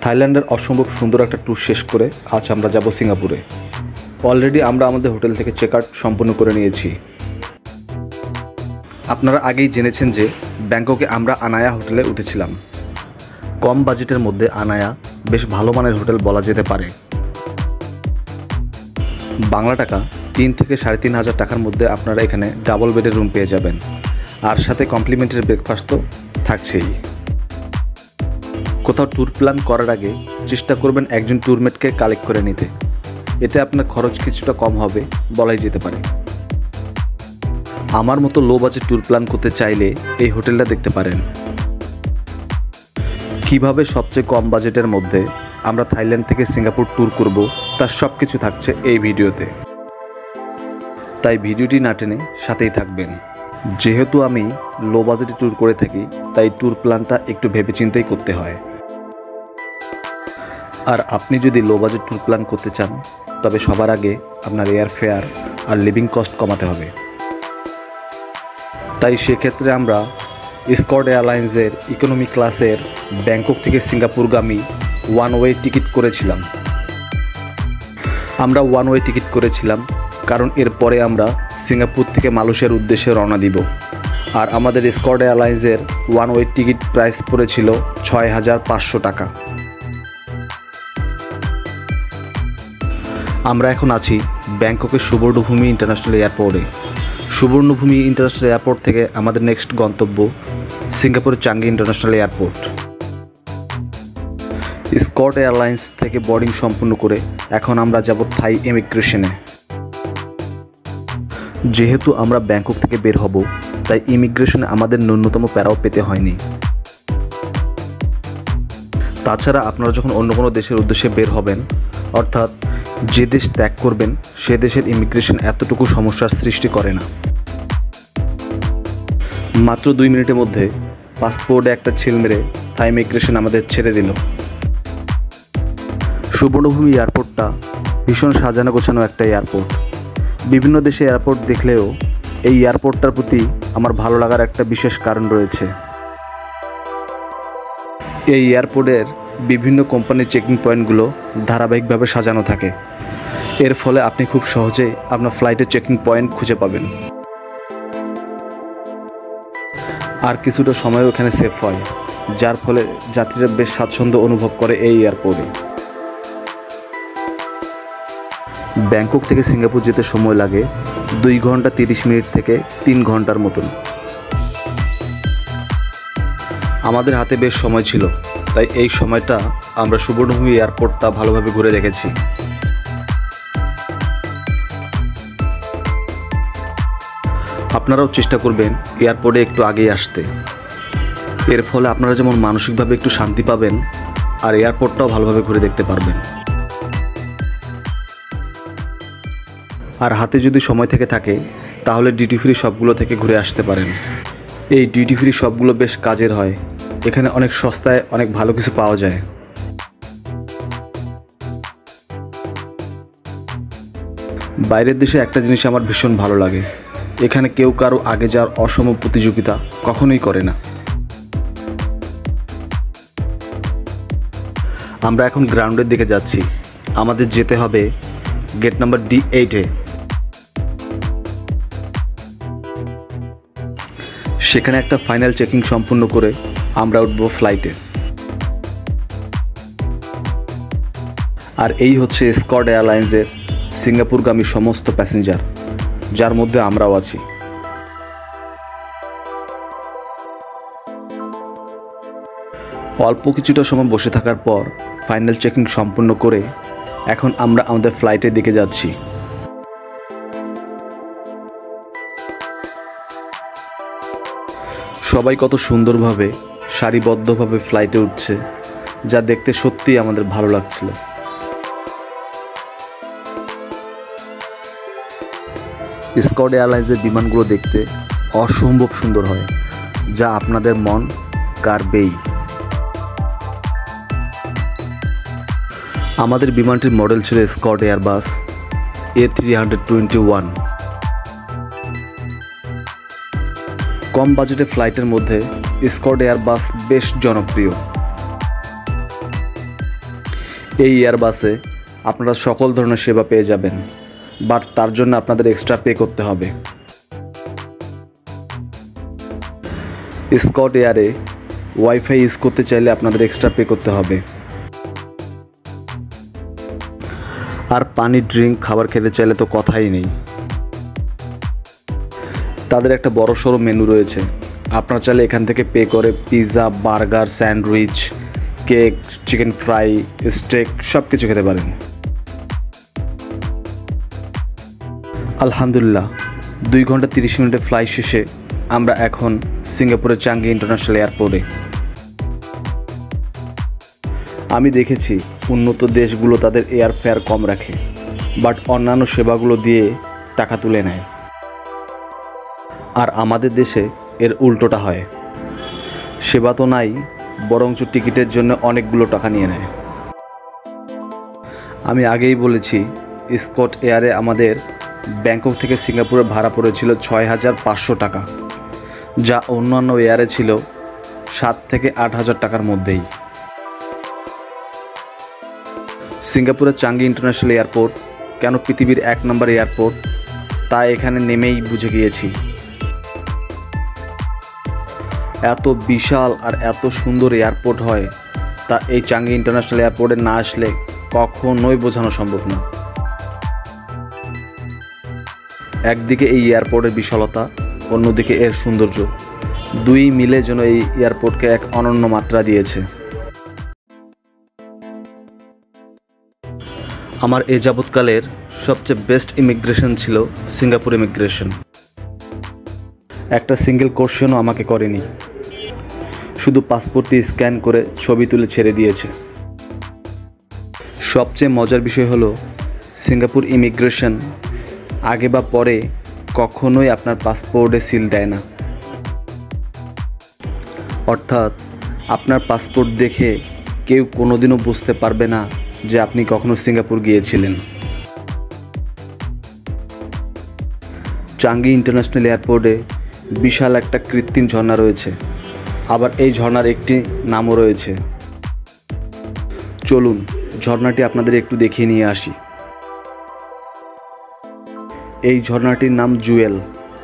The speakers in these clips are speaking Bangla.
থাইল্যান্ডের অসম্ভব সুন্দর একটা ট্যুর শেষ করে আজ আমরা যাব সিঙ্গাপুরে। অলরেডি আমরা আমাদের হোটেল থেকে চেক আউট সম্পূর্ণ করে নিয়েছি। আপনারা আগেই জেনেছেন যে ব্যাংককে আমরা আনায়া হোটেলে উঠেছিলাম। কম বাজেটের মধ্যে আনায়া বেশ ভালো মানের হোটেল বলা যেতে পারে। বাংলা টাকা 3 থেকে 3,500 টাকার মধ্যে আপনারা এখানে ডাবল বেডের রুম পেয়ে যাবেন, আর সাথে কমপ্লিমেন্টারি ব্রেকফাস্ট তো থাকছেই। কোথাও ট্যুর প্ল্যান করার আগে চেষ্টা করবেন একজন ট্যুরমেটকে কালেক্ট করে নিতে, এতে আপনার খরচ কিছুটা কম হবে বলাই যেতে পারে। আমার মতো লো বাজেট ট্যুর প্ল্যান করতে চাইলে এই হোটেলটা দেখতে পারেন। কিভাবে সবচেয়ে কম বাজেটের মধ্যে আমরা থাইল্যান্ড থেকে সিঙ্গাপুর ট্যুর করব তার সব কিছু থাকছে এই ভিডিওতে, তাই ভিডিওটি না টেনে সাথেই থাকবেন। যেহেতু আমি লো বাজেটে ট্যুর করে থাকি, তাই ট্যুর প্ল্যানটা একটু ভেবেচিন্তেই করতে হয়। আর আপনি যদি লো বাজেট ট্যুর প্ল্যান করতে চান, তবে সবার আগে আপনার এয়ার ফেয়ার আর লিভিং কস্ট কমাতে হবে। তাই সেক্ষেত্রে আমরা স্কট এয়ারলাইন্সের ইকোনমি ক্লাসের ব্যাংকক থেকে সিঙ্গাপুরগামী ওয়ান ওয়ে টিকিট করেছিলাম। আমরা ওয়ান ওয়ে টিকিট করেছিলাম কারণ এরপরে আমরা সিঙ্গাপুর থেকে মালয়েশিয়ার উদ্দেশ্যে রওনা দিব। আর আমাদের স্কট এয়ারলাইন্সের ওয়ান ওয়ে টিকিট প্রাইস পড়েছিল 6,500 টাকা। আমরা এখন আছি ব্যাংককের সুবর্ণভূমি ইন্টারন্যাশনাল এয়ারপোর্টে। সুবর্ণভূমি ইন্টারন্যাশনাল এয়ারপোর্ট থেকে আমাদের নেক্সট গন্তব্য সিঙ্গাপুরের চাঙ্গি ইন্টারন্যাশনাল এয়ারপোর্ট। স্কট এয়ারলাইন্স থেকে বোর্ডিং সম্পূর্ণ করে এখন আমরা যাব থাই ইমিগ্রেশনে। যেহেতু আমরা ব্যাংকক থেকে বের হব, তাই ইমিগ্রেশনে আমাদের ন্যূনতম প্যারাও পেতে হয়নি। তাছাড়া আপনারা যখন অন্য কোনো দেশের উদ্দেশ্যে বের হবেন, অর্থাৎ যে দেশ ত্যাগ করবেন, সে দেশের ইমিগ্রেশন এতটুকু সমস্যার সৃষ্টি করে না। মাত্র 2 মিনিটের মধ্যে পাসপোর্টে একটা ছিল মেরে থাই ইমিগ্রেশন আমাদের ছেড়ে দিল। সুবর্ণভূমি এয়ারপোর্টটা ভীষণ সাজানো গোছানো একটা এয়ারপোর্ট। বিভিন্ন দেশে এয়ারপোর্ট দেখলেও এই এয়ারপোর্টটার প্রতি আমার ভালো লাগার একটা বিশেষ কারণ রয়েছে। এই এয়ারপোর্টের বিভিন্ন কোম্পানির চেকিং পয়েন্টগুলো ধারাবাহিকভাবে সাজানো থাকে। এর ফলে আপনি খুব সহজেই আপনার ফ্লাইটের চেকিং পয়েন্ট খুঁজে পাবেন, আর কিছুটা সময়ও এখানে সেভ হয়, যার ফলে যাত্রীরা বেশ স্বাচ্ছন্দ্য অনুভব করে এই এয়ারপোর্টে। ব্যাংকক থেকে সিঙ্গাপুর যেতে সময় লাগে 2 ঘন্টা 30 মিনিট থেকে 3 ঘন্টার মতন। আমাদের হাতে বেশ সময় ছিল, তাই এই সময়টা আমরা সুবর্ণভূমি এয়ারপোর্টটা ভালোভাবে ঘুরে দেখেছি। আপনারাও চেষ্টা করবেন এয়ারপোর্টে একটু আগেই আসতে। এর ফলে আপনারা যেমন মানসিকভাবে একটু শান্তি পাবেন, আর এয়ারপোর্টটাও ভালোভাবে ঘুরে দেখতে পারবেন। আর হাতে যদি সময় থেকে থাকে, তাহলে ডিউটি ফ্রি শপগুলো থেকে ঘুরে আসতে পারেন। এই ডিউটি ফ্রি শপগুলো বেশ কাজের হয়, এখানে অনেক সস্তায় অনেক ভালো কিছু পাওয়া যায়। বাইরের দেশে একটা জিনিস আমার ভীষণ ভালো লাগে, এখানে কেউ কারো আগে যাওয়ার অসম প্রতিযোগিতা কখনোই করে না। আমরা এখন গ্রাউন্ডের দিকে যাচ্ছি। আমাদের যেতে হবে গেট নাম্বার D8-এ। সেখানে একটা ফাইনাল চেকিং সম্পূর্ণ করে আমরা উঠব ফ্লাইটে। আর এই হচ্ছে স্কট এয়ারলাইন্সের সিঙ্গাপুরগামী সমস্ত প্যাসেঞ্জার, যার মধ্যে আমরাও আছি। অল্প কিছুটা সময় বসে থাকার পর ফাইনাল চেকিং সম্পূর্ণ করে এখন আমরা আমাদের ফ্লাইটের দিকে যাচ্ছি। সবাই কত সুন্দরভাবে সারিবদ্ধভাবে ফ্লাইটে উঠছে, যা দেখতে সত্যিই আমাদের ভালো লাগছিল। স্কট এয়ারলাইন্সের বিমানগুলো দেখতে অসম্ভব সুন্দর হয়, যা আপনাদের মন কাড়বেই। আমাদের বিমানটির মডেল ছিল স্কট এয়ারবাস A321। কম বাজেটের ফ্লাইটের মধ্যে স্কট এয়ারবাস বেশ জনপ্রিয়। এই এয়ারবাসে আপনারা সকল ধরনের সেবা পেয়ে যাবেন, বাট তার জন্য আপনাদের এক্সট্রা পে করতে হবে। স্কট এয়ারে ওয়াইফাই ইউজ করতে চাইলে আপনাদের এক্সট্রা পে করতে হবে। আর পানি, ড্রিঙ্ক, খাবার খেতে চাইলে তো কথাই নেই। তাদের একটা বড়সড় মেনু রয়েছে, আপনারা চাইলে এখান থেকে পে করে pizza, burger, sandwich, cake, chicken fry, steak সব কিছু খেতে পারেন। আলহামদুলিল্লাহ 2 ঘন্টা 30 মিনিটের ফ্লাইট শেষে আমরা এখন সিঙ্গাপুরের চাঙ্গি ইন্টারন্যাশনাল এয়ারপোর্টে। আমি দেখেছি উন্নত দেশগুলো তাদের এয়ারফেয়ার কম রাখে, বাট অন্যান্য সেবাগুলো দিয়ে টাকা তুলে নেয়। আর আমাদের দেশে এর উল্টোটা হয়, সেবা তো নাই, বরঞ্চ টিকিটের জন্য অনেকগুলো টাকা নিয়ে নেয়। আমি আগেই বলেছি, স্কট এয়ারে আমাদের ব্যাংকক থেকে সিঙ্গাপুরে ভাড়া পড়েছিল 6,500 টাকা, যা অন্যান্য এয়ারে ছিল 7 থেকে 8,000 টাকার মধ্যেই। সিঙ্গাপুরের চাঙ্গি ইন্টারন্যাশনাল এয়ারপোর্ট কেন পৃথিবীর 1 নম্বর এয়ারপোর্ট তা এখানে নেমেই বুঝে গিয়েছি। এত বিশাল আর এত সুন্দর এয়ারপোর্ট হয় তা এই চাঙ্গি ইন্টারন্যাশনাল এয়ারপোর্টে না আসলে কখনোই বোঝানো সম্ভব না। একদিকে এই এয়ারপোর্টের বিশালতা, অন্যদিকে এর সৌন্দর্য, দুই মিলে যেন এই এয়ারপোর্টকে এক অনন্য মাত্রা দিয়েছে। আমার এ যাবৎকালের সবচেয়ে বেস্ট ইমিগ্রেশন ছিল সিঙ্গাপুর ইমিগ্রেশন। একটা সিঙ্গেল কোশ্চেনও আমাকে করেনি, শুধু পাসপোর্টটি স্ক্যান করে ছবি তুলে ছেড়ে দিয়েছে। সবচেয়ে মজার বিষয় হলো সিঙ্গাপুর ইমিগ্রেশন আগে বা পরে কখনোই আপনার পাসপোর্টে সিল দেয় না। অর্থাৎ আপনার পাসপোর্ট দেখে কেউ কোনোদিনও বুঝতে পারবে না যে আপনি কখনো সিঙ্গাপুর গিয়েছিলেন। চাঙ্গি ইন্টারন্যাশনাল এয়ারপোর্টে বিশাল একটা কৃত্রিম ঝর্ণা রয়েছে, আবার এই ঝর্ণার একটি নামও রয়েছে। চলুন ঝর্ণাটি আপনাদের একটু দেখিয়ে নিয়ে আসি। এই ঝর্ণাটির নাম জুয়েল।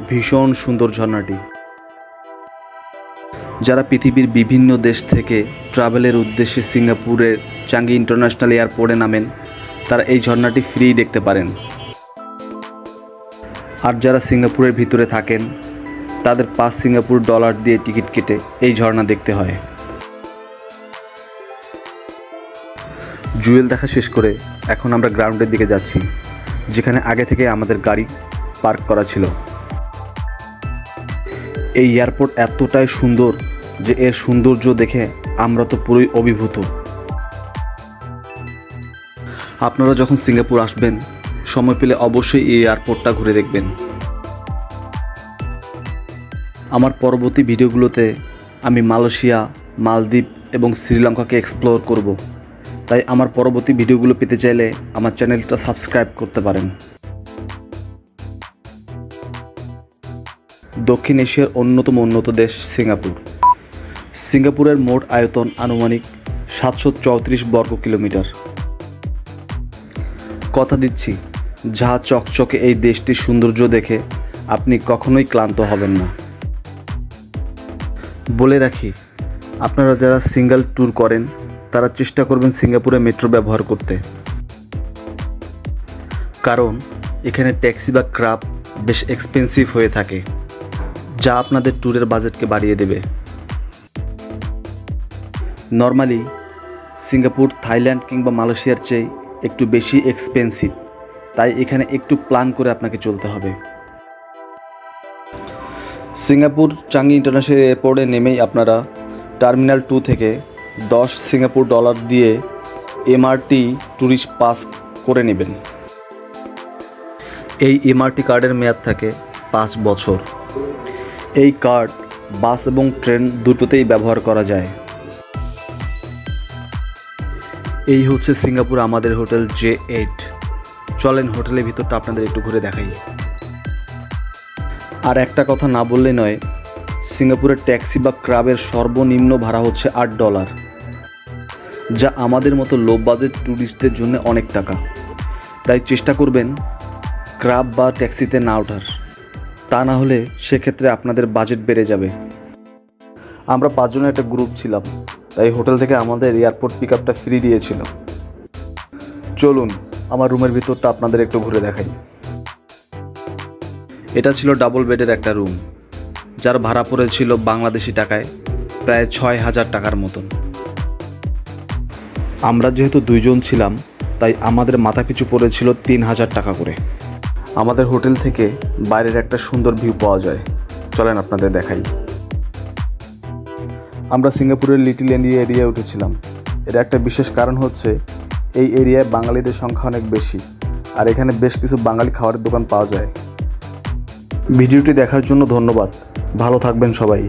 ভীষণ সুন্দর ঝর্ণাটি। যারা পৃথিবীর বিভিন্ন দেশ থেকে ট্রাভেলের উদ্দেশ্যে সিঙ্গাপুরের চাঙ্গি ইন্টারন্যাশনাল এয়ারপোর্টে নামেন, তারা এই ঝর্ণাটি ফ্রি দেখতে পারেন। আর যারা সিঙ্গাপুরের ভিতরে থাকেন তাদের 5 সিঙ্গাপুর ডলার দিয়ে টিকিট কেটে এই ঝর্ণা দেখতে হয়। জুয়েল দেখা শেষ করে এখন আমরা গ্রাউন্ডের দিকে যাচ্ছি, যেখানে আগে থেকে আমাদের গাড়ি পার্ক করা ছিল। এই এয়ারপোর্ট এতটাই সুন্দর যে এর সৌন্দর্য দেখে আমরা তো পুরোই অভিভূত। আপনারা যখন সিঙ্গাপুর আসবেন সময় পেলে অবশ্যই এই এয়ারপোর্টটা ঘুরে দেখবেন। আমার পরবর্তী ভিডিওগুলোতে আমি মালয়েশিয়া, মালদ্বীপ এবং শ্রীলঙ্কাকে এক্সপ্লোর করব, তাই আমার পরবর্তী ভিডিওগুলো পেতে চাইলে আমার চ্যানেলটা সাবস্ক্রাইব করতে পারেন। দক্ষিণ এশিয়ার অন্যতম উন্নত দেশ সিঙ্গাপুর। সিঙ্গাপুরের মোট আয়তন আনুমানিক 734 বর্গ কিলোমিটার। কথা দিচ্ছি, ঝা চকচকে এই দেশটির সৌন্দর্য দেখে আপনি কখনোই ক্লান্ত হবেন না। বলে রাখি, আপনারা যারা সিঙ্গেল ট্যুর করেন তারা চেষ্টা করবেন সিঙ্গাপুরে মেট্রো ব্যবহার করতে, কারণ এখানে ট্যাক্সি বা ক্যাব বেশ এক্সপেন্সিভ হয়ে থাকে, যা আপনাদের ট্যুরের বাজেটকে বাড়িয়ে দেবে। নর্মালি সিঙ্গাপুর থাইল্যান্ড কিংবা মালয়েশিয়ার চেয়ে একটু বেশি এক্সপেন্সিভ, তাই এখানে একটু প্ল্যান করে আপনাকে চলতে হবে। সিঙ্গাপুর চাঙ্গি ইন্টারন্যাশনাল এয়ারপোর্টে নেমেই আপনারা টার্মিনাল 2 থেকে 10 সিঙ্গাপুর ডলার দিয়ে এমআরটি ট্যুরিস্ট পাস করে নেবেন। এই এমআরটি কার্ডের মেয়াদ থাকে 5 বছর। এই কার্ড বাস এবং ট্রেন দুটোতেই ব্যবহার করা যায়। এই হচ্ছে সিঙ্গাপুর আমাদের হোটেল J8। চলেন হোটেলের ভিতরটা আপনাদের একটু ঘুরে দেখাই। আর একটা কথা না বললে নয়, সিঙ্গাপুরের ট্যাক্সি বা ক্যাবের সর্বনিম্ন ভাড়া হচ্ছে $8। যা আমাদের মতো লো বাজেট ট্যুরিস্টদের জন্য অনেক টাকা। তাই চেষ্টা করবেন ক্রাব বা ট্যাক্সিতে না ওঠার, তা না হলে সেক্ষেত্রে আপনাদের বাজেট বেড়ে যাবে। আমরা 5 জনের একটা গ্রুপ ছিলাম, তাই হোটেল থেকে আমাদের এয়ারপোর্ট পিক আপটা ফ্রি দিয়েছিল। চলুন আমার রুমের ভিতরটা আপনাদের একটু ঘুরে দেখাই। এটা ছিল ডাবল বেডের একটা রুম, যার ভাড়া পড়েছিল বাংলাদেশি টাকায় প্রায় 6,000 টাকার মতন। আমরা যেহেতু 2 জন ছিলাম, তাই আমাদের মাথাপিছু পড়েছিল 3,000 টাকা করে। আমাদের হোটেল থেকে বাইরের একটা সুন্দর ভিউ পাওয়া যায়, চলেন আপনাদের দেখাই। আমরা সিঙ্গাপুরের লিটল ইন্ডিয়া এরিয়ায় উঠেছিলাম। এর একটা বিশেষ কারণ হচ্ছে এই এরিয়ায় বাঙালিদের সংখ্যা অনেক বেশি, আর এখানে বেশ কিছু বাঙালি খাবারের দোকান পাওয়া যায়। ভিডিওটি দেখার জন্য ধন্যবাদ। ভালো থাকবেন সবাই।